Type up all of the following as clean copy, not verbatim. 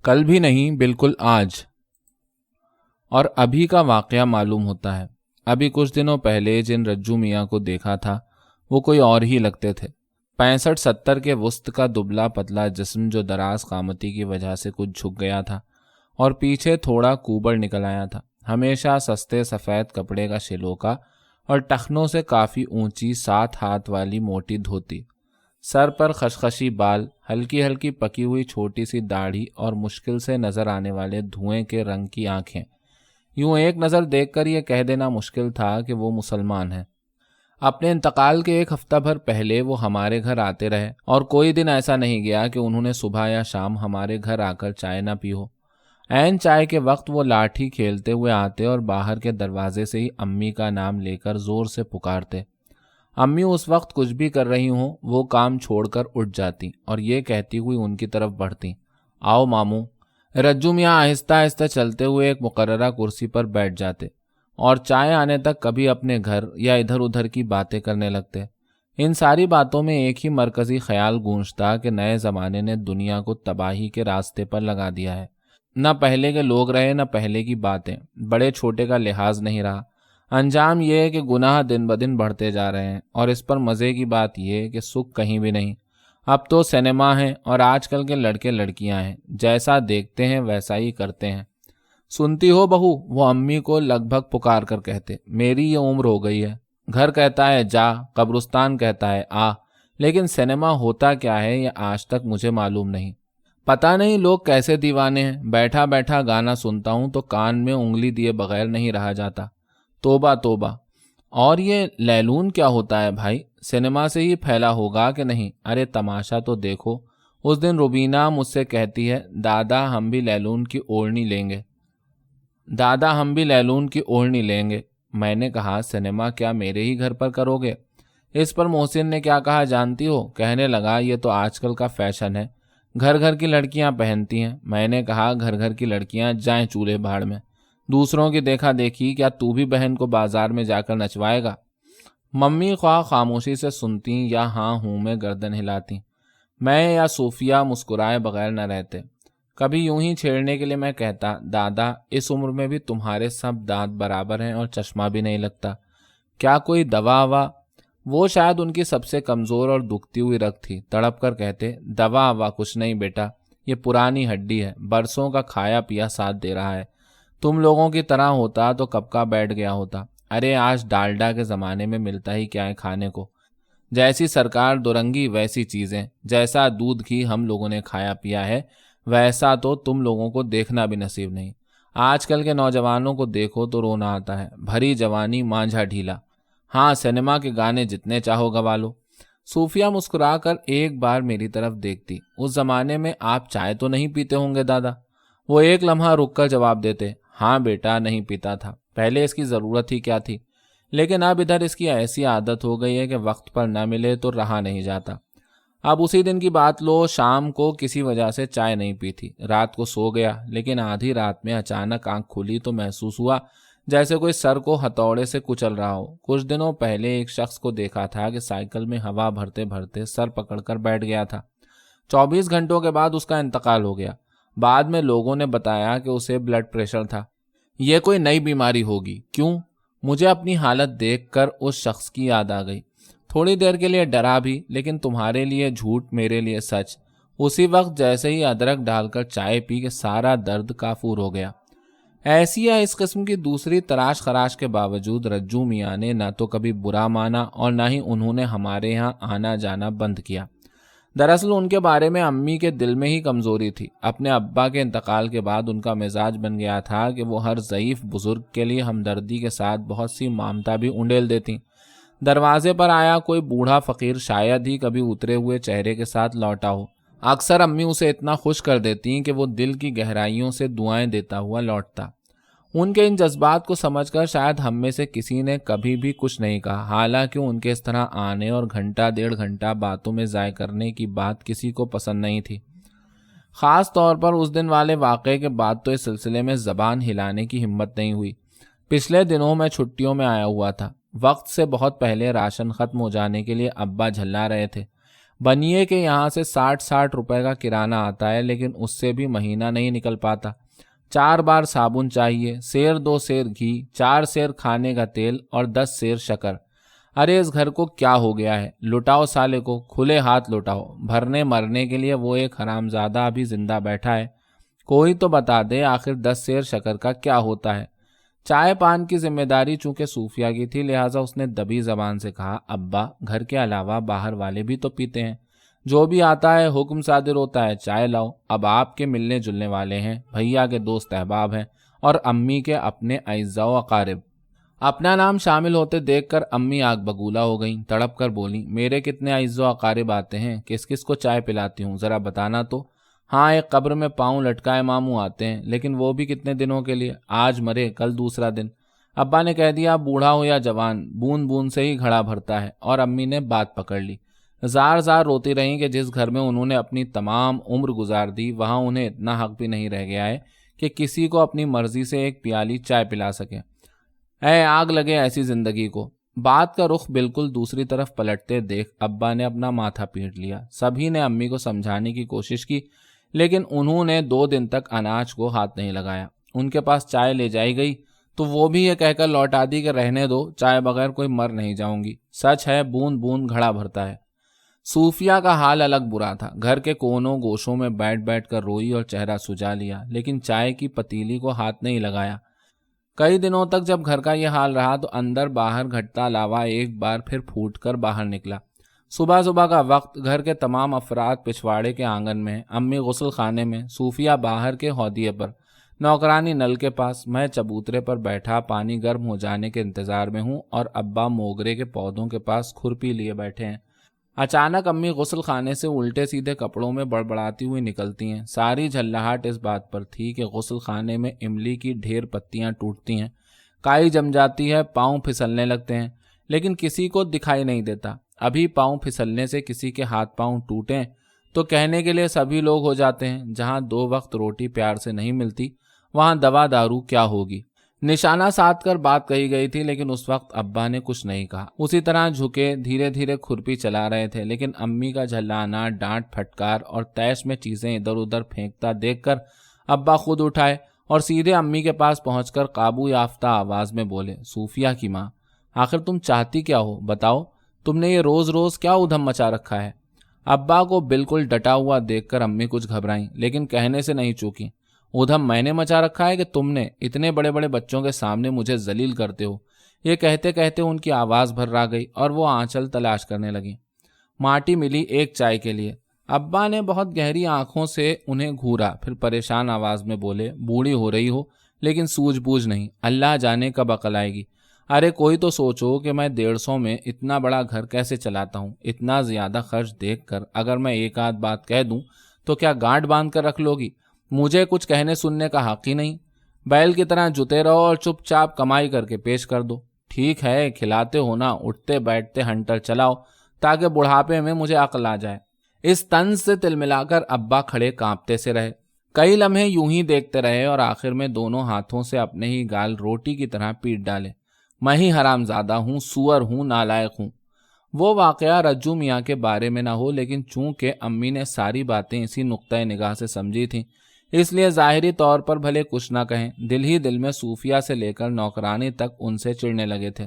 کل بھی نہیں، بالکل آج اور ابھی کا واقعہ معلوم ہوتا ہے۔ ابھی کچھ دنوں پہلے جن رجو میاں کو دیکھا تھا وہ کوئی اور ہی لگتے تھے۔ 65-70 کے وسط کا دبلا پتلا جسم جو دراز قامتی کی وجہ سے کچھ جھک گیا تھا اور پیچھے تھوڑا کوبڑ نکل آیا تھا، ہمیشہ سستے سفید کپڑے کا شلوکا اور ٹخنوں سے کافی اونچی 7 ہاتھ والی موٹی دھوتی، سر پر خشخشی بال، ہلکی ہلکی پکی ہوئی چھوٹی سی داڑھی اور مشکل سے نظر آنے والے دھوئیں کے رنگ کی آنکھیں۔ یوں ایک نظر دیکھ کر یہ کہہ دینا مشکل تھا کہ وہ مسلمان ہیں۔ اپنے انتقال کے ایک ہفتہ بھر پہلے وہ ہمارے گھر آتے رہے اور کوئی دن ایسا نہیں گیا کہ انہوں نے صبح یا شام ہمارے گھر آ کر چائے نہ پی ہو۔ عین چائے کے وقت وہ لاٹھی کھیلتے ہوئے آتے اور باہر کے دروازے سے ہی امی کا نام لے کر زور سے پکارتے۔ امی اس وقت کچھ بھی کر رہی ہوں وہ کام چھوڑ کر اٹھ جاتی اور یہ کہتی ہوئی ان کی طرف بڑھتی، آؤ ماموں۔ رجو میاں آہستہ آہستہ چلتے ہوئے ایک مقررہ کرسی پر بیٹھ جاتے اور چائے آنے تک کبھی اپنے گھر یا ادھر ادھر کی باتیں کرنے لگتے۔ ان ساری باتوں میں ایک ہی مرکزی خیال گونجتا کہ نئے زمانے نے دنیا کو تباہی کے راستے پر لگا دیا ہے۔ نہ پہلے کے لوگ رہے نہ پہلے کی باتیں، بڑے چھوٹے کا لحاظ نہیں رہا۔ انجام یہ ہے کہ گناہ دن بدن بڑھتے جا رہے ہیں اور اس پر مزے کی بات یہ کہ سکھ کہیں بھی نہیں۔ اب تو سینما ہیں اور آج کل کے لڑکے لڑکیاں ہیں، جیسا دیکھتے ہیں ویسا ہی کرتے ہیں۔ سنتی ہو بہو، وہ امی کو لگ بھگ پکار کر کہتے، میری یہ عمر ہو گئی ہے، گھر کہتا ہے جا، قبرستان کہتا ہے آ، لیکن سینما ہوتا کیا ہے یہ آج تک مجھے معلوم نہیں۔ پتہ نہیں لوگ کیسے دیوانے ہیں، بیٹھا بیٹھا گانا سنتا ہوں تو کان میں انگلی دیے بغیر نہیں رہا جاتا۔ توبہ توبہ۔ اور یہ لیلون کیا ہوتا ہے بھائی؟ سینما سے ہی پھیلا ہوگا کہ نہیں؟ ارے تماشا تو دیکھو۔ اس دن روبینہ مجھ سے کہتی ہے، دادا ہم بھی لیلون کی اوڑھنی لیں گے، دادا ہم بھی لیلون کی اوڑھنی لیں گے۔ میں نے کہا سینما کیا میرے ہی گھر پر کرو گے؟ اس پر محسن نے کیا کہا جانتی ہو؟ کہنے لگا یہ تو آج کل کا فیشن ہے، گھر گھر کی لڑکیاں پہنتی ہیں۔ میں نے کہا گھر گھر کی لڑکیاں جائیں چولہے بھاڑ میں، دوسروں کی دیکھا دیکھی کیا تو بھی بہن کو بازار میں جا کر نچوائے گا؟ ممی خواہ خاموشی سے سنتی یا ہاں ہوں میں گردن ہلاتی، میں یا صوفیہ مسکرائے بغیر نہ رہتے۔ کبھی یوں ہی چھیڑنے کے لیے میں کہتا، دادا اس عمر میں بھی تمہارے سب دانت برابر ہیں اور چشمہ بھی نہیں لگتا، کیا کوئی دوا وا؟ وہ شاید ان کی سب سے کمزور اور دکھتی ہوئی رگ تھی، تڑپ کر کہتے، دوا وا کچھ نہیں بیٹا، یہ پرانی ہڈی ہے، برسوں کا کھایا پیا ساتھ دے رہا ہے۔ تم لوگوں کی طرح ہوتا تو کب کا بیٹھ گیا ہوتا۔ ارے آج ڈالڈا کے زمانے میں ملتا ہی کیا ہے کھانے کو؟ جیسی سرکار دورنگی ویسی چیزیں، جیسا دودھ گھی ہم لوگوں نے کھایا پیا ہے ویسا تو تم لوگوں کو دیکھنا بھی نصیب نہیں۔ آج کل کے نوجوانوں کو دیکھو تو رونا آتا ہے، بھری جوانی مانجھا ڈھیلا۔ ہاں سینما کے گانے جتنے چاہو گوا لو۔ صوفیہ مسکرا کر ایک بار میری طرف دیکھتی، اس زمانے میں آپ چائے تو نہیں پیتے ہوں گے دادا؟ وہ ایک لمحہ رک کر جواب دیتے، ہاں بیٹا نہیں پیتا تھا، پہلے اس کی ضرورت ہی کیا تھی، لیکن اب ادھر اس کی ایسی عادت ہو گئی ہے کہ وقت پر نہ ملے تو رہا نہیں جاتا۔ اب اسی دن کی بات لو، شام کو کسی وجہ سے چائے نہیں پی تھی، رات کو سو گیا، لیکن آدھی رات میں اچانک آنکھ کھلی تو محسوس ہوا جیسے کوئی سر کو ہتھوڑے سے کچل رہا ہو۔ کچھ دنوں پہلے ایک شخص کو دیکھا تھا کہ سائیکل میں ہوا بھرتے بھرتے سر پکڑ کر بیٹھ گیا تھا۔ 24 گھنٹوں کے بعد اس کا انتقال ہو گیا۔ بعد میں لوگوں نے بتایا کہ اسے بلڈ پریشر تھا۔ یہ کوئی نئی بیماری ہوگی۔ کیوں؟ مجھے اپنی حالت دیکھ کر اس شخص کی یاد آ گئی۔ تھوڑی دیر کے لیے ڈرا بھی، لیکن تمہارے لیے جھوٹ میرے لیے سچ۔ اسی وقت جیسے ہی ادرک ڈال کر چائے پی کے سارا درد کافور ہو گیا۔ ایسی یا اس قسم کی دوسری تراش خراش کے باوجود رجو میاں نے نہ تو کبھی برا مانا اور نہ ہی انہوں نے ہمارے یہاں آنا جانا بند کیا۔ دراصل ان کے بارے میں امی کے دل میں ہی کمزوری تھی۔ اپنے ابا کے انتقال کے بعد ان کا مزاج بن گیا تھا کہ وہ ہر ضعیف بزرگ کے لیے ہمدردی کے ساتھ بہت سی مامتا بھی انڈیل دیتی۔ دروازے پر آیا کوئی بوڑھا فقیر شاید ہی کبھی اترے ہوئے چہرے کے ساتھ لوٹا ہو، اکثر امی اسے اتنا خوش کر دیتی کہ وہ دل کی گہرائیوں سے دعائیں دیتا ہوا لوٹتا۔ ان کے ان جذبات کو سمجھ کر شاید ہم میں سے کسی نے کبھی بھی کچھ نہیں کہا، حالانکہ ان کے اس طرح آنے اور گھنٹہ ڈیڑھ گھنٹہ باتوں میں ضائع کرنے کی بات کسی کو پسند نہیں تھی۔ خاص طور پر اس دن والے واقعے کے بعد تو اس سلسلے میں زبان ہلانے کی ہمت نہیں ہوئی۔ پچھلے دنوں میں چھٹیوں میں آیا ہوا تھا، وقت سے بہت پہلے راشن ختم ہو جانے کے لیے ابا جھلا رہے تھے۔ बनिए के यहाँ से 60-60 रुपए का किराना आता है, लेकिन उससे भी महीना नहीं निकल पाता। 4 बार साबुन चाहिए, 1.5 सेर घी, 4 सेर खाने का तेल और 10 सेर शक्कर। अरे इस घर को क्या हो गया है? लुटाओ साले को, खुले हाथ लुटाओ। भरने मरने के लिए वो एक हरामजादा अभी जिंदा बैठा है। कोई तो बता दे आखिर 10 सेर शक्कर का क्या होता है। चाय पान की जिम्मेदारी चूंकि सूफिया की थी, लिहाजा उसने दबी जबान से कहा, अब्बा घर के अलावा बाहर वाले भी तो पीते हैं। जो भी आता है हुक्म सादिर होता है, चाय लाओ। अब आपके मिलने जुलने वाले हैं, भैया के दोस्त अहबाब हैं और अम्मी के अपने अइज़्ज़ा व अकारिब। अपना नाम शामिल होते देखकर अम्मी आग बगूला हो गईं। तड़प कर बोली, मेरे कितने अइज़्ज़ा व अकारिब आते हैं? किस किस को चाय पिलाती हूँ, ज़रा बताना तो। हाँ, एक कब्र में पाँव लटकाए मामू आते हैं, लेकिन वो भी कितने दिनों के लिए, आज मरे कल दूसरा दिन। अब्बा ने कह दिया, बूढ़ा हो या जवान, बूंद बूंद से ही घड़ा भरता है। और अम्मी ने बात पकड़ ली। जार जार रोती रहीं कि जिस घर में उन्होंने अपनी तमाम उम्र गुजार दी, वहाँ उन्हें इतना हक भी नहीं रह गया है कि किसी को अपनी मर्जी से एक प्याली चाय पिला सके। ऐ आग लगे ऐसी जिंदगी को। बात का रुख बिल्कुल दूसरी तरफ पलटते देख अब्बा ने अपना माथा पीट लिया। सभी ने अम्मी को समझाने की कोशिश की, लेकिन उन्होंने 2 दिन तक अनाज को हाथ नहीं लगाया। उनके पास चाय ले जाई गई तो वो भी ये कहकर लौटा दी कि रहने दो, चाय बगैर कोई मर नहीं जाऊंगी। सच है, बूंद बूंद घड़ा भरता है। सूफिया का हाल अलग बुरा था। घर के कोनों गोशों में बैठ बैठ कर रोई और चेहरा सुजा लिया, लेकिन चाय की पतीली को हाथ नहीं लगाया। कई दिनों तक जब घर का यह हाल रहा तो अंदर बाहर घटता लावा एक बार फिर फूट कर बाहर निकला। सुबह सुबह का वक्त, घर के तमाम अफराद पिछवाड़े के आंगन में, अम्मी गुस्ल खाने में, सूफिया बाहर के हौदिये पर, नौकरानी नल के पास, मैं चबूतरे पर बैठा पानी गर्म हो जाने के इंतजार में हूँ और अब्बा मोगरे के पौधों के पास खुरपी लिए बैठे हैं। अचानक अम्मी गुस्ल खाने से उल्टे सीधे कपड़ों में बड़बड़ाती हुई निकलती हैं। सारी झल्लाहट इस बात पर थी कि गुस्ल खाने में इमली की ढेर पत्तियां टूटती हैं, काई जम जाती है, पाँव फिसलने लगते हैं, लेकिन किसी को दिखाई नहीं देता। अभी पाँव फिसलने से किसी के हाथ पाँव टूटें तो कहने के लिए सभी लोग हो जाते हैं। जहाँ 2 वक्त रोटी प्यार से नहीं मिलती, वहाँ दवा दारू क्या होगी। निशाना साध कर बात कही गई थी, लेकिन उस वक्त अब्बा ने कुछ नहीं कहा। उसी तरह झुके धीरे धीरे खुरपी चला रहे थे, लेकिन अम्मी का झल्लाना, डांट फटकार और तैश में चीजें इधर उधर फेंकता देखकर अब्बा खुद उठाए और सीधे अम्मी के पास पहुंचकर काबू याफ्ता आवाज में बोले, सूफिया की माँ, आखिर तुम चाहती क्या हो, बताओ। तुमने ये रोज रोज क्या उधम मचा रखा है। अब्बा को बिल्कुल डटा हुआ देखकर अम्मी कुछ घबराई, लेकिन कहने से नहीं चूकी। उधम मैंने मचा रखा है कि तुमने? इतने बड़े बड़े बच्चों के सामने मुझे जलील करते हो। ये कहते कहते उनकी आवाज़ भर्रा गई और वो आंचल तलाश करने लगी। माटी मिली एक चाय के लिए। अब्बा ने बहुत गहरी आंखों से उन्हें घूरा, फिर परेशान आवाज में बोले, बूढ़ी हो रही हो लेकिन सूझबूझ नहीं, अल्लाह जाने कब अकल आएगी। अरे कोई तो सोचो कि मैं 150 में इतना बड़ा घर कैसे चलाता हूँ। इतना ज्यादा खर्च देखकर अगर मैं एक आध बात कह दूं तो क्या गांठ बांध कर रख लोगी? मुझे कुछ कहने सुनने का हक ही नहीं। बैल की तरह जुते रहो और चुपचाप कमाई करके पेश कर दो। ठीक है, खिलाते हो ना, उठते बैठते हंटर चलाओ ताकि बुढ़ापे में मुझे अकल आ जाए। इस तंज से तिलमिलाकर अब्बा खड़े कांपते से रहे। कई लम्हे यूं ही देखते रहे और आखिर में दोनों हाथों से अपने ही गाल रोटी की तरह पीट डाले। मैं ही हरामजादा हूँ, सुअर हूँ, नालायक हूँ। वो वाकया रज्जू मियाँ के बारे में ना हो, लेकिन चूंकि अम्मी ने सारी बातें इसी नुक्ता निगाह से समझी थी, इसलिए जाहिरी तौर पर भले कुछ ना कहें, दिल ही दिल में सूफिया से लेकर नौकरानी तक उनसे चिढ़ने लगे थे।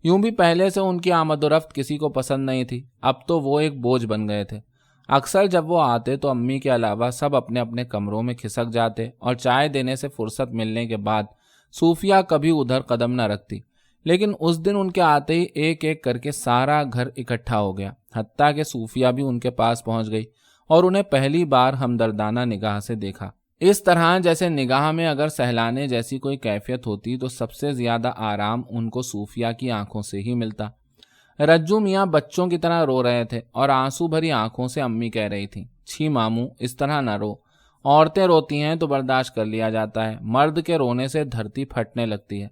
यूं भी पहले से उनकी आमदोरफ्त किसी को पसंद नहीं थी, अब तो वो एक बोझ बन गए थे। अक्सर जब वो आते तो अम्मी के अलावा सब अपने अपने कमरों में खिसक जाते और चाय देने से फुर्सत मिलने के बाद सूफिया कभी उधर कदम न रखती। लेकिन उस दिन उनके आते ही एक एक करके सारा घर इकट्ठा हो गया, हत्ता कि सूफिया भी उनके पास पहुंच गई और उन्हें पहली बार हमदर्दाना निगाह से देखा। इस तरह जैसे निगाह में अगर सहलाने जैसी कोई कैफियत होती तो सबसे ज्यादा आराम उनको सूफिया की आंखों से ही मिलता। रज्जू मियाँ बच्चों की तरह रो रहे थे और आंसू भरी आंखों से अम्मी कह रही थी, छी मामू, इस तरह न रो। औरतें रोती हैं तो बर्दाश्त कर लिया जाता है, मर्द के रोने से धरती फटने लगती है।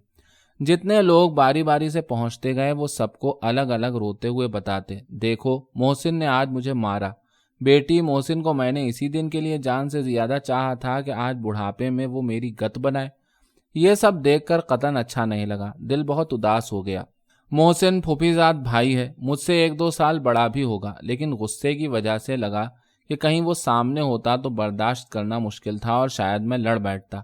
जितने लोग बारी बारी से पहुंचते गए वो सबको अलग अलग रोते हुए बताते, देखो मोहसिन ने आज मुझे मारा। बेटी, मोहसिन को मैंने इसी दिन के लिए जान से ज्यादा चाहा था कि आज बुढ़ापे में वो मेरी गत बनाए। ये सब देखकर कतन अच्छा नहीं लगा, दिल बहुत उदास हो गया। محسن پھوپھیزاد بھائی ہے، مجھ سے 1-2 سال بڑا بھی ہوگا، لیکن غصے کی وجہ سے لگا کہ کہیں وہ سامنے ہوتا تو برداشت کرنا مشکل تھا اور شاید میں لڑ بیٹھتا۔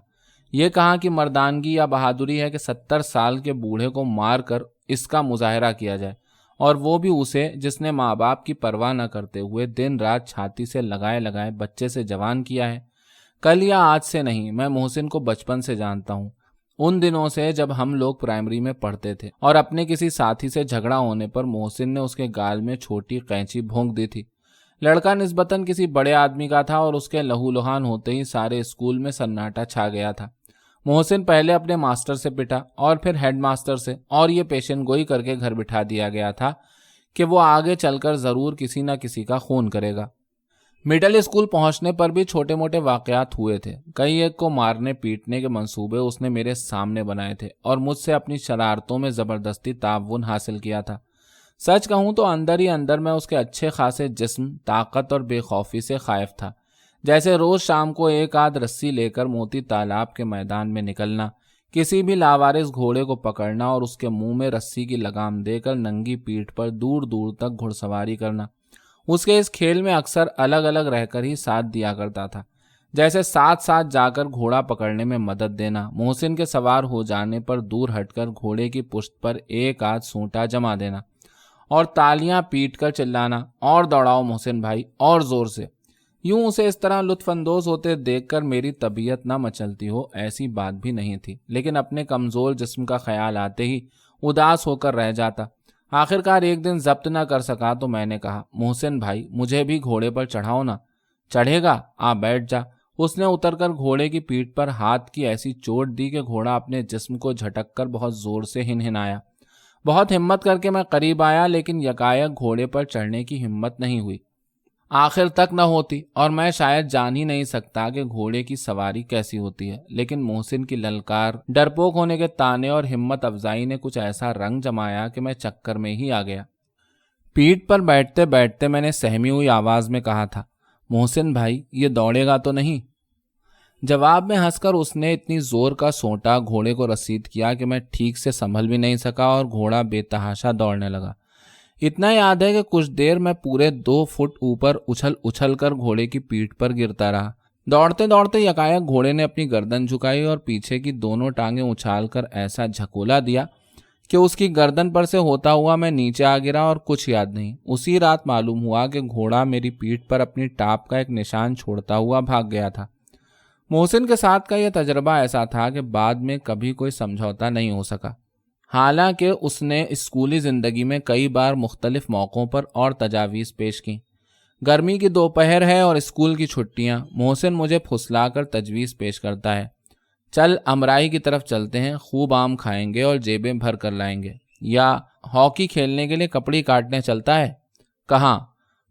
یہ کہا کہ مردانگی یا بہادری ہے کہ 70 سال کے بوڑھے کو مار کر اس کا مظاہرہ کیا جائے، اور وہ بھی اسے جس نے ماں باپ کی پرواہ نہ کرتے ہوئے دن رات چھاتی سے لگائے لگائے بچے سے جوان کیا ہے۔ کل یا آج سے نہیں، میں محسن کو بچپن سے جانتا ہوں، ان دنوں سے جب ہم لوگ پرائمری میں پڑھتے تھے اور اپنے کسی ساتھی سے جھگڑا ہونے پر محسن نے اس کے گال میں چھوٹی قینچی بھونک دی تھی۔ لڑکا نسبتاً کسی بڑے آدمی کا تھا اور اس کے لہو لہان ہوتے ہی سارے اسکول میں سناٹا چھا گیا تھا۔ محسن پہلے اپنے ماسٹر سے پٹا اور پھر ہیڈ ماسٹر سے، اور یہ پیشن گوئی کر کے گھر بٹھا دیا گیا تھا کہ وہ آگے چل کر ضرور کسی نہ کسی کا خون کرے گا۔ مڈل اسکول پہنچنے پر بھی چھوٹے موٹے واقعات ہوئے تھے۔ کئی ایک کو مارنے پیٹنے کے منصوبے اس نے میرے سامنے بنائے تھے اور مجھ سے اپنی شرارتوں میں زبردستی تعاون حاصل کیا تھا۔ سچ کہوں تو اندر ہی اندر میں اس کے اچھے خاصے جسم، طاقت اور بے خوفی سے خائف تھا۔ جیسے روز شام کو ایک آدھ رسی لے کر موتی تالاب کے میدان میں نکلنا، کسی بھی لاوارث گھوڑے کو پکڑنا اور اس کے منہ میں رسی کی لگام دے کر ننگی پیٹھ پر دور دور تک گھڑ سواری کرنا۔ اس کے اس کھیل میں اکثر الگ الگ رہ کر ہی ساتھ دیا کرتا تھا، جیسے ساتھ ساتھ جا کر گھوڑا پکڑنے میں مدد دینا، محسن کے سوار ہو جانے پر دور ہٹ کر گھوڑے کی پشت پر ایک آدھ سونٹا جما دینا اور تالیاں پیٹ کر چلانا، اور دوڑاؤ محسن بھائی، اور زور سے۔ یوں اسے اس طرح لطف اندوز ہوتے دیکھ کر میری طبیعت نہ مچلتی ہو ایسی بات بھی نہیں تھی، لیکن اپنے کمزور جسم کا خیال آتے ہی اداس ہو کر رہ جاتا۔ آخرکار ایک دن ضبط نہ کر سکا تو میں نے کہا، محسن بھائی مجھے بھی گھوڑے پر چڑھاؤ نا۔ چڑھے گا؟ آ بیٹھ جا۔ اس نے اتر کر گھوڑے کی پیٹھ پر ہاتھ کی ایسی چوٹ دی کہ گھوڑا اپنے جسم کو جھٹک کر بہت زور سے ہنہنایا۔ بہت ہمت کر کے میں قریب آیا، لیکن یکایک گھوڑے پر چڑھنے کی ہمت نہیں ہوئی۔ آخر تک نہ ہوتی، اور میں شاید جان ہی نہیں سکتا کہ گھوڑے کی سواری کیسی ہوتی ہے، لیکن محسن کی للکار، ڈرپوک ہونے کے تانے اور ہمت افزائی نے کچھ ایسا رنگ جمایا کہ میں چکر میں ہی آ گیا۔ پیٹھ پر بیٹھتے بیٹھتے میں نے سہمی ہوئی آواز میں کہا تھا، محسن بھائی یہ دوڑے گا تو نہیں؟ جواب میں ہنس کر اس نے اتنی زور کا سونٹا گھوڑے کو رسید کیا کہ میں ٹھیک سے سنبھل بھی نہیں سکا اور گھوڑا بے تحاشا دوڑنے لگا۔ اتنا یاد ہے کہ کچھ دیر میں پورے 2 فٹ اوپر اچھل اچھل کر گھوڑے کی پیٹھ پر گرتا رہا۔ دوڑتے دوڑتے یکایک گھوڑے نے اپنی گردن جھکائی اور پیچھے کی دونوں ٹانگیں اچھال کر ایسا جھکولا دیا کہ اس کی گردن پر سے ہوتا ہوا میں نیچے آ گرا، اور کچھ یاد نہیں۔ اسی رات معلوم ہوا کہ گھوڑا میری پیٹھ پر اپنی ٹاپ کا ایک نشان چھوڑتا ہوا بھاگ گیا تھا۔ محسن کے ساتھ کا یہ تجربہ ایسا تھا کہ بعد میں کبھی کوئی سمجھوتا نہیں ہو سکا، حالانکہ اس نے اسکولی زندگی میں کئی بار مختلف موقعوں پر اور تجاویز پیش کی۔ گرمی کی دوپہر ہے اور اسکول کی چھٹیاں۔ محسن مجھے پھسلا کر تجویز پیش کرتا ہے، چل امرائی کی طرف چلتے ہیں، خوب آم کھائیں گے اور جیبیں بھر کر لائیں گے۔ یا ہاکی کھیلنے کے لیے کپڑی کاٹنے چلتا ہے؟ کہاں؟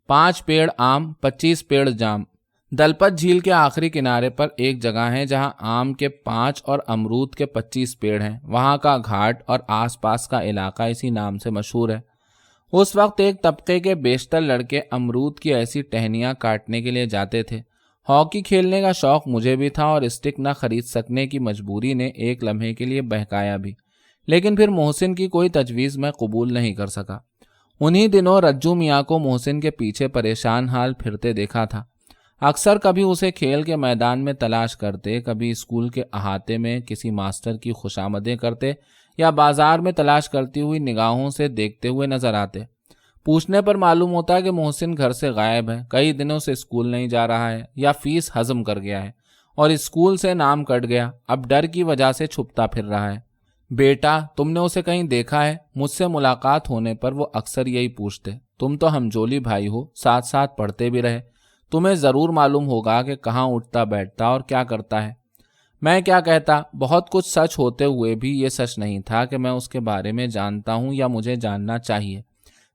5 پیڑ آم، 25 پیڑ جام۔ دلپت جھیل کے آخری کنارے پر ایک جگہ ہے جہاں آم کے 5 اور امرود کے 25 پیڑ ہیں۔ وہاں کا گھاٹ اور آس پاس کا علاقہ اسی نام سے مشہور ہے۔ اس وقت ایک طبقے کے بیشتر لڑکے امرود کی ایسی ٹہنیاں کاٹنے کے لیے جاتے تھے۔ ہاکی کھیلنے کا شوق مجھے بھی تھا اور اسٹک نہ خرید سکنے کی مجبوری نے ایک لمحے کے لیے بہکایا بھی، لیکن پھر محسن کی کوئی تجویز میں قبول نہیں کر سکا۔ انہی دنوں رجو میاں کو محسن کے پیچھے پریشان حال پھرتے دیکھا تھا۔ اکثر کبھی اسے کھیل کے میدان میں تلاش کرتے، کبھی اسکول کے احاطے میں کسی ماسٹر کی خوشامدیں کرتے، یا بازار میں تلاش کرتی ہوئی نگاہوں سے دیکھتے ہوئے نظر آتے۔ پوچھنے پر معلوم ہوتا کہ محسن گھر سے غائب ہے، کئی دنوں سے اسکول نہیں جا رہا ہے، یا فیس ہضم کر گیا ہے اور اسکول سے نام کٹ گیا، اب ڈر کی وجہ سے چھپتا پھر رہا ہے۔ بیٹا تم نے اسے کہیں دیکھا ہے؟ مجھ سے ملاقات ہونے پر وہ اکثر یہی پوچھتے۔ تم تو ہمجولی بھائی ہو، ساتھ ساتھ پڑھتے بھی رہے، تمہیں ضرور معلوم ہوگا کہ کہاں اٹھتا بیٹھتا اور کیا کرتا ہے۔ میں کیا کہتا، بہت کچھ سچ ہوتے ہوئے بھی یہ سچ نہیں تھا کہ میں اس کے بارے میں جانتا ہوں یا مجھے جاننا چاہیے۔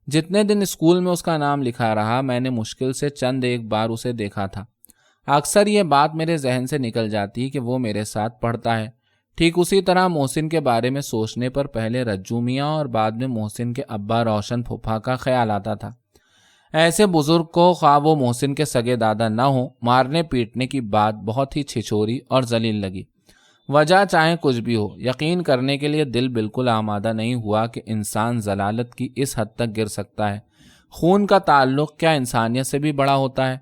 جتنے دن اسکول میں اس کا نام لکھا رہا، میں نے مشکل سے چند ایک بار اسے دیکھا تھا۔ اکثر یہ بات میرے ذہن سے نکل جاتی کہ وہ میرے ساتھ پڑھتا ہے۔ ٹھیک اسی طرح محسن کے بارے میں سوچنے پر پہلے رجو میاں اور بعد میں محسن کے ابا روشن پھپھا کا خیال آتا تھا۔ ایسے بزرگ کو، خواہ وہ محسن کے سگے دادا نہ ہوں، مارنے پیٹنے کی بات بہت ہی چھچوری اور ذلیل لگی۔ वजह चाहे कुछ भी हो, यकीन करने के लिए दिल बिल्कुल आमादा नहीं हुआ कि इंसान जलालत की इस हद तक गिर सकता है। खून का ताल्लुक क्या इंसानियत से भी बड़ा होता है?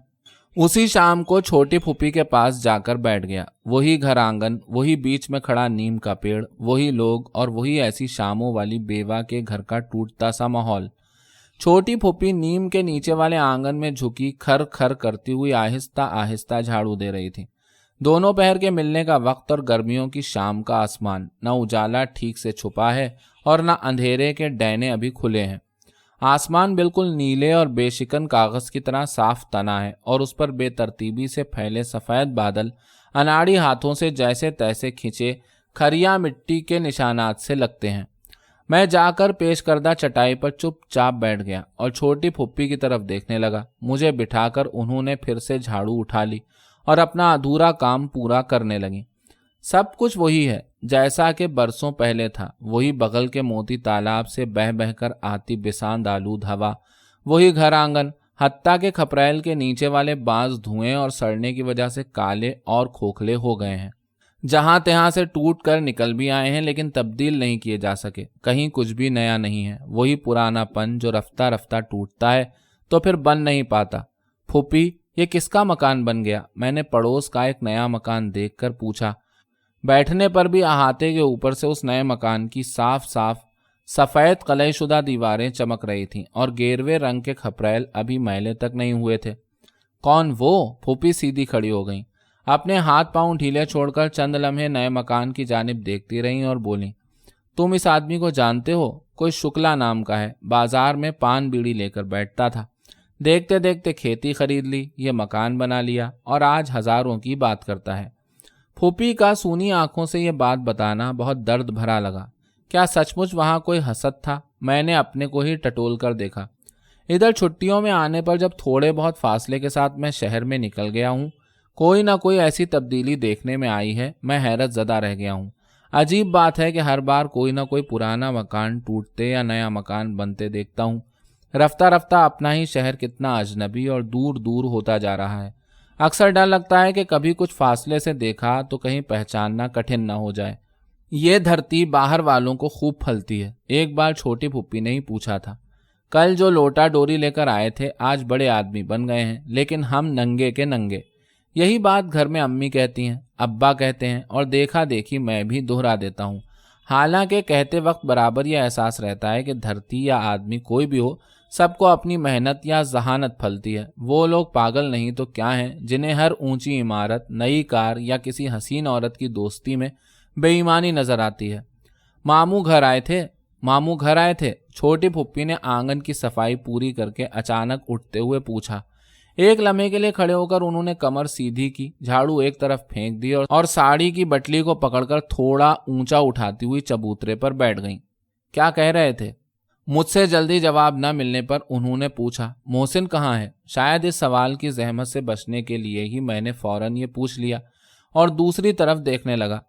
उसी शाम को छोटी फूफी के पास जाकर बैठ गया। वही घर आंगन, वही बीच में खड़ा नीम का पेड़, वही लोग और वही ऐसी शामों वाली बेवा के घर का टूटता सा माहौल। छोटी फूफी नीम के नीचे वाले आंगन में झुकी खर खर करती हुई आहिस्ता आहिस्ता झाड़ू दे रही थी। दोनों पहर के मिलने का वक्त और गर्मियों की शाम का आसमान, न उजाला ठीक से छुपा है और न अंधेरे के डैने अभी खुले हैं। आसमान बिल्कुल नीले और बेशिकन कागज की तरह साफ तना है और उस पर बेतरतीबी से फैले सफेद बादल अनाड़ी हाथों से जैसे तैसे खिंचे खरिया मिट्टी के निशानात से लगते हैं। मैं जाकर पेश करदा चटाई पर चुपचाप बैठ गया और छोटी फुप्पी की तरफ देखने लगा। मुझे बिठाकर उन्होंने फिर से झाड़ू उठा ली और अपना अधूरा काम पूरा करने लगी। सब कुछ वही है जैसा कि बरसों पहले था। वही बगल के मोती तालाब से बह बहकर आती बिसांद आलूद हवा, वही घर आंगन, हत्ता के खपरेल के नीचे वाले बांस धुएं और सड़ने की वजह से काले और खोखले हो गए हैं। जहां तहां से टूट कर निकल भी आए हैं लेकिन तब्दील नहीं किए जा सके। कहीं कुछ भी नया नहीं है, वही पुरानापन जो रफ्ता रफ्ता टूटता है तो फिर बन नहीं पाता। फूफी, ये किसका मकान बन गया? मैंने पड़ोस का एक नया मकान देखकर पूछा। बैठने पर भी अहाते के ऊपर से उस नए मकान की साफ साफ सफ़ेद कलईशुदा दीवारें चमक रही थीं और गेरवे रंग के खपरेल अभी मैले तक नहीं हुए थे। कौन वो? फूफी सीधी खड़ी हो गई, अपने हाथ पांव ढीले छोड़कर चंद लम्हे नए मकान की जानिब देखती रहीं और बोली, तुम इस आदमी को जानते हो? कोई शुक्ला नाम का है, बाजार में पान बीड़ी लेकर बैठता था। देखते देखते खेती खरीद ली, ये मकान बना लिया और आज हजारों की बात करता है। फूफी का सूनी आंखों से ये बात बताना बहुत दर्द भरा लगा। क्या सचमुच वहां कोई हसद था? मैंने अपने को ही टटोल कर देखा। इधर छुट्टियों में आने पर जब थोड़े बहुत फासले के साथ मैं शहर में निकल गया हूँ, कोई ना कोई ऐसी तब्दीली देखने में आई है, मैं हैरत ज़दा रह गया हूँ। अजीब बात है कि हर बार कोई ना कोई पुराना मकान टूटते या नया मकान बनते देखता हूँ। रफ्ता रफ्ता अपना ही शहर कितना अजनबी और दूर दूर होता जा रहा है। अक्सर डर लगता है कि कभी कुछ फासले से देखा तो कहीं पहचानना कठिन न हो जाए। ये धरती बाहर वालों को खूब फलती है। एक बार छोटी फुप्पी ने ही पूछा था, कल जो लोटा डोरी लेकर आए थे आज बड़े आदमी बन गए हैं, लेकिन हम नंगे के नंगे। यही बात घर में अम्मी कहती हैं, अब्बा कहते हैं और देखा देखी मैं भी दोहरा देता हूँ। हालांकि कहते वक्त बराबर यह एहसास रहता है कि धरती या आदमी कोई भी हो, सबको अपनी मेहनत या जहानत फलती है। वो लोग पागल नहीं तो क्या हैं जिन्हें हर ऊंची इमारत, नई कार या किसी हसीन औरत की दोस्ती में बेईमानी नजर आती है। मामू घर आए थे। छोटी फुप्पी ने आंगन की सफाई पूरी करके अचानक उठते हुए पूछा। एक लम्हे के लिए खड़े होकर उन्होंने कमर सीधी की, झाड़ू एक तरफ फेंक दी और साड़ी की बटली को पकड़कर थोड़ा ऊंचा उठाती हुई चबूतरे पर बैठ गईं। क्या कह रहे थे? मुझसे जल्दी जवाब न मिलने पर उन्होंने पूछा, मोहसिन कहाँ है? शायद इस सवाल की जहमत से बचने के लिए ही मैंने फौरन ये पूछ लिया और दूसरी तरफ देखने लगा।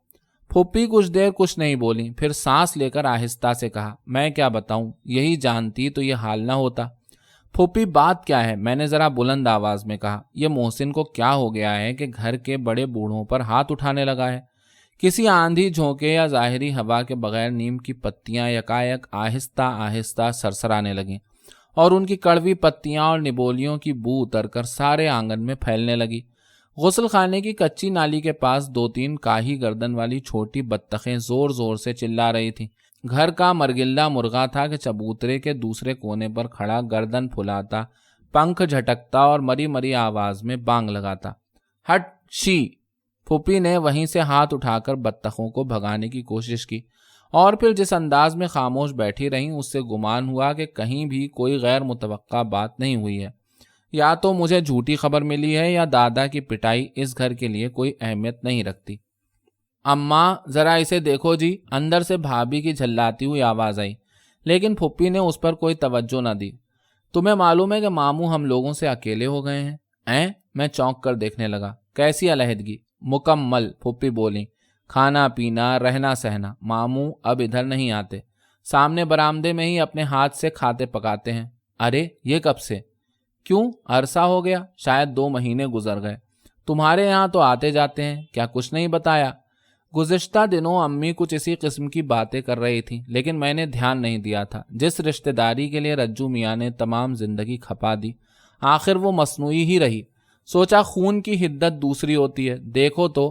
फुप्पी कुछ देर कुछ नहीं बोली, फिर सांस लेकर आहिस्ता से कहा, मैं क्या बताऊं, यही जानती तो ये हाल ना होता। फुप्पी, बात क्या है? मैंने जरा बुलंद आवाज में कहा। ये मोहसिन को क्या हो गया है कि घर के बड़े बूढ़ों पर हाथ उठाने लगा है? किसी आंधी झोंके या जाहिरी हवा के बगैर नीम की पत्तियां यकायक आहिस्ता आहिस्ता सरसराने लगीं और उनकी कड़वी पत्तियां और निबोलियों की बू उतरकर सारे आंगन में फैलने लगी। गुस्ल खाने की कच्ची नाली के पास 2-3 काही गर्दन वाली छोटी बत्तखें जोर जोर से चिल्ला रही थीं। घर का मरगिल्ला मुर्गा था कि चबूतरे के दूसरे कोने पर खड़ा गर्दन फुलाता, पंख झटकता और मरी मरी आवाज में बांग लगाता। हट शी! फूफी ने वहीं से हाथ उठाकर बत्तखों को भगाने की कोशिश की और फिर जिस अंदाज में खामोश बैठी रहीं उससे गुमान हुआ कि कहीं भी कोई गैर मुतवक्का बात नहीं हुई है। या तो मुझे झूठी खबर मिली है या दादा की पिटाई इस घर के लिए कोई अहमियत नहीं रखती। अम्मा, जरा इसे देखो जी, अंदर से भाभी की झल्लाती हुई आवाज आई, लेकिन फुप्पी ने उस पर कोई तवज्जो न दी। तुम्हें मालूम है कि मामू हम लोगों से अकेले हो गए हैं? मैं चौंक कर देखने लगा। कैसी अलहदगी? मुकम्मल, फुप्पी बोली। खाना पीना, रहना सहना, मामू अब इधर नहीं आते, सामने बरामदे में ही अपने हाथ से खाते पकाते हैं। अरे ये कब से? क्यों, अरसा हो गया, शायद 2 महीने गुजर गए। तुम्हारे यहाँ तो आते जाते हैं, क्या कुछ नहीं बताया? गुज़िश्ता दिनों अम्मी कुछ इसी किस्म की बातें कर रही थी, लेकिन मैंने ध्यान नहीं दिया था। जिस रिश्तेदारी के लिए रज्जू मियाँ ने तमाम जिंदगी खपा दी, आखिर वो मसनूई ही रही। सोचा खून की हिद्दत दूसरी होती है। देखो तो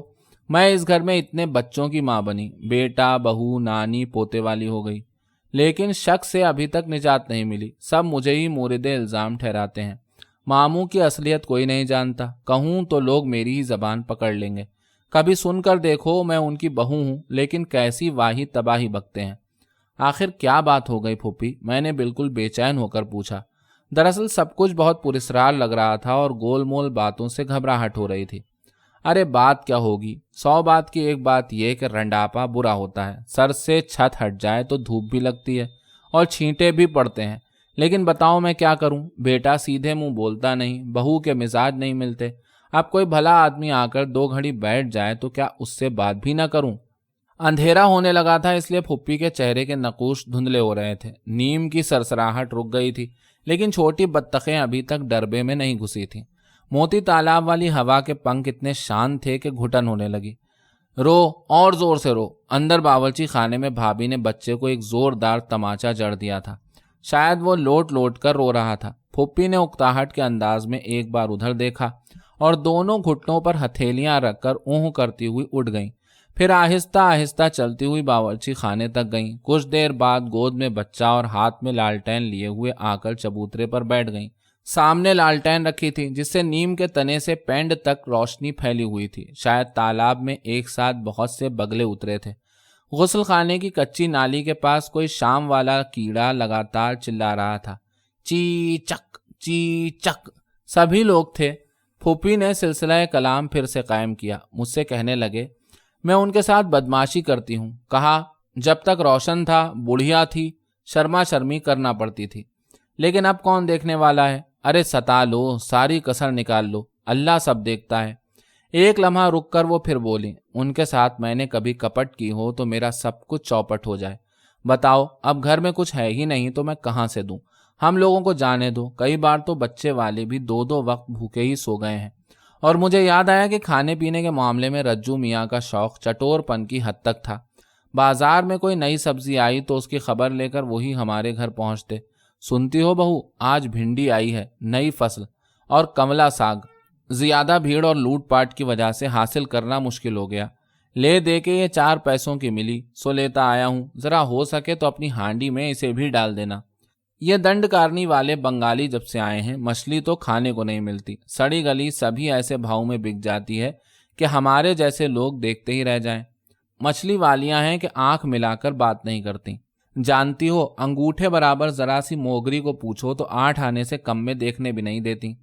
मैं इस घर में इतने बच्चों की माँ बनी, बेटा बहू नानी पोते वाली हो गई, लेकिन शक से अभी तक निजात नहीं मिली। सब मुझे ही मोरिदे इल्ज़ाम ठहराते हैं। मामू की असलियत कोई नहीं जानता, कहूँ तो लोग मेरी ही जबान पकड़ लेंगे। कभी सुनकर देखो मैं उनकी बहू हूँ, लेकिन कैसी वाही तबाही बकते हैं। आखिर क्या बात हो गई फूफी? मैंने बिल्कुल बेचैन होकर पूछा। दरअसल सब कुछ बहुत पुरस्कार लग रहा था और गोलमोल बातों से घबराहट हो रही थी। अरे बात क्या होगी, 100 बात की एक बात यह कि रंडापा बुरा होता है। सर से छत हट जाए तो धूप भी लगती है और छींटे भी पड़ते हैं। लेकिन बताओ मैं क्या करूं? बेटा सीधे मुंह बोलता नहीं, बहू के मिजाज नहीं मिलते। अब कोई भला आदमी आकर 2 घड़ी बैठ जाए तो क्या उससे बात भी ना करूं? अंधेरा होने लगा था, इसलिए फुप्पी के चेहरे के नकूश धुंधले हो रहे थे। नीम की सरसराहट रुक गई थी, लेकिन छोटी बत्तखें अभी तक डरबे में नहीं घुसी थीं। मोती तालाब वाली हवा के पंख इतने शांत थे कि घुटन होने लगी। रो, और जोर से रो। अंदर बावर्ची खाने में भाभी ने बच्चे को एक जोरदार तमाचा जड़ दिया था। शायद वो लोट लोट कर रो रहा था। फुप्पी ने उकताहट के अंदाज में एक बार उधर देखा और दोनों घुटनों पर हथेलियां रखकर ऊह करती हुई उठ गईं। फिर आहिस्ता आहिस्ता चलती हुई बावर्ची खाने तक गईं। कुछ देर बाद गोद में बच्चा और हाथ में लालटेन लिए हुए आकर चबूतरे पर बैठ गईं। सामने लालटेन रखी थी, जिससे नीम के तने से पैंड तक रोशनी फैली हुई थी। शायद तालाब में एक साथ बहुत से बगले उतरे थे। गुस्ल खाने की कच्ची नाली के पास कोई शाम वाला कीड़ा लगातार चिल्ला रहा था, ची चक। सभी लोग थे। फूफी ने सिलसिला कलाम फिर से कायम किया। मुझसे कहने लगे, मैं उनके साथ बदमाशी करती हूँ। कहा, जब तक रोशन था, बुढ़िया थी, शर्मा शर्मी करना पड़ती थी, लेकिन अब कौन देखने वाला है? अरे सता लो, सारी कसर निकाल लो, अल्लाह सब देखता है। एक लम्हा रुककर वो फिर बोली, उनके साथ मैंने कभी कपट की हो तो मेरा सब कुछ चौपट हो जाए। बताओ, अब घर में कुछ है ही नहीं तो मैं कहाँ से दूं? हम लोगों को जाने दो। कई बार तो बच्चे वाले भी 2-2 वक्त भूखे ही सो गए हैं। और मुझे याद आया कि खाने पीने के मामले में रज्जू मियाँ का शौक चटोरपन की हद तक था। बाजार में कोई नई सब्जी आई तो उसकी खबर लेकर वही हमारे घर पहुंचते। सुनती हो बहू, आज भिंडी आई है, नई फसल, और कमला साग। ज्यादा भीड़ और लूटपाट की वजह से हासिल करना मुश्किल हो गया। ले दे के ये 4 पैसों की मिली, सो लेता आया हूँ। जरा हो सके तो अपनी हांडी में इसे भी डाल देना। ये दंडकारनी वाले बंगाली जब से आए हैं, मछली तो खाने को नहीं मिलती। सड़ी गली सभी ऐसे भाव में बिक जाती है कि हमारे जैसे लोग देखते ही रह जाएं। मछली वालियां हैं कि आंख मिलाकर बात नहीं करती। जानती हो, अंगूठे बराबर जरा सी मोगरी को पूछो तो 8 आने से कम में देखने भी नहीं देती।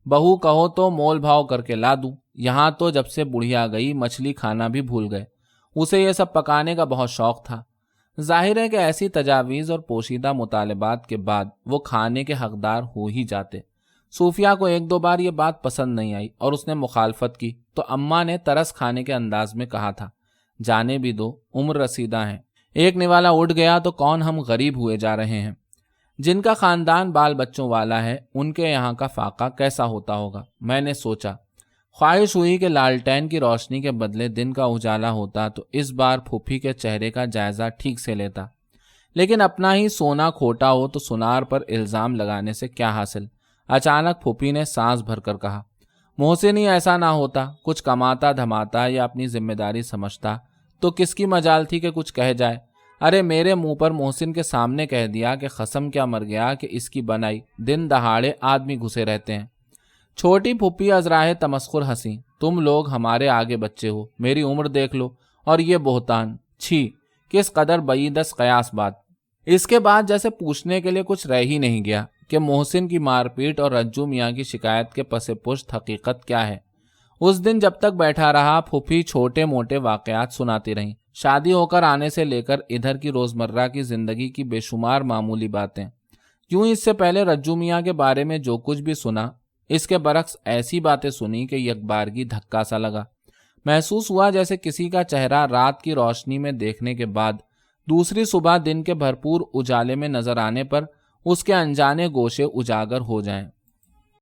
बहू कहो तो मोल भाव करके ला दूं। यहाँ तो जब से बुढ़िया गई मछली खाना भी भूल गए। उसे ये सब पकाने का बहुत शौक था। जाहिर है कि ऐसी तजावीज़ और पोशीदा मुतालबात के बाद वो खाने के हकदार हो ही जाते। सूफिया को 1-2 बार ये बात पसंद नहीं आई और उसने मुखालफत की तो अम्मा ने तरस खाने के अंदाज में कहा था, जाने भी दो, उम्र रसीदा है। एक निवाला उठ गया तो कौन हम गरीब हुए जा रहे हैं। जिनका खानदान बाल बच्चों वाला है उनके यहाँ का फाका कैसा होता होगा। मैंने सोचा, ख्वाहिश हुई कि लालटेन की रोशनी के बदले दिन का उजाला होता तो इस बार फूफी के चेहरे का जायजा ठीक से लेता। लेकिन अपना ही सोना खोटा हो तो सुनार पर इल्ज़ाम लगाने से क्या हासिल। अचानक फूफी ने सांस भरकर कहा, मोहसिन ही ऐसा ना होता, कुछ कमाता धमाता या अपनी जिम्मेदारी समझता तो किसकी मजाल थी कि कुछ कह जाए। अरे मेरे मुंह पर मोहसिन के सामने कह दिया कि कसम क्या मर गया कि इसकी बनाई दिन दहाड़े आदमी घुसे रहते हैं। छोटी फुप्पी अजराहे तमस्खुर हंसी, तुम लोग हमारे आगे बच्चे हो, मेरी उम्र देख लो और ये बोहतान, छी, किस कदर बईदस कयास बात। इसके बाद जैसे पूछने के लिए कुछ रह ही नहीं गया कि मोहसिन की मारपीट और रज्जू मियाँ की शिकायत के पसे पुश्त हकीकत क्या है। उस दिन जब तक बैठा रहा फुफी छोटे मोटे वाकयात सुनाती रहीं। शादी होकर आने से लेकर इधर की रोजमर्रा की जिंदगी की बेशुमार मामूली बातें। यूं इससे पहले रज्जू मियाँ के बारे में जो कुछ भी सुना, इसके बरक्स ऐसी बातें सुनी कि यकबारगी धक्का सा लगा। महसूस हुआ जैसे किसी का चेहरा रात की रोशनी में देखने के बाद दूसरी सुबह दिन के भरपूर उजाले में नजर आने पर उसके अनजाने गोशे उजागर हो जाएं।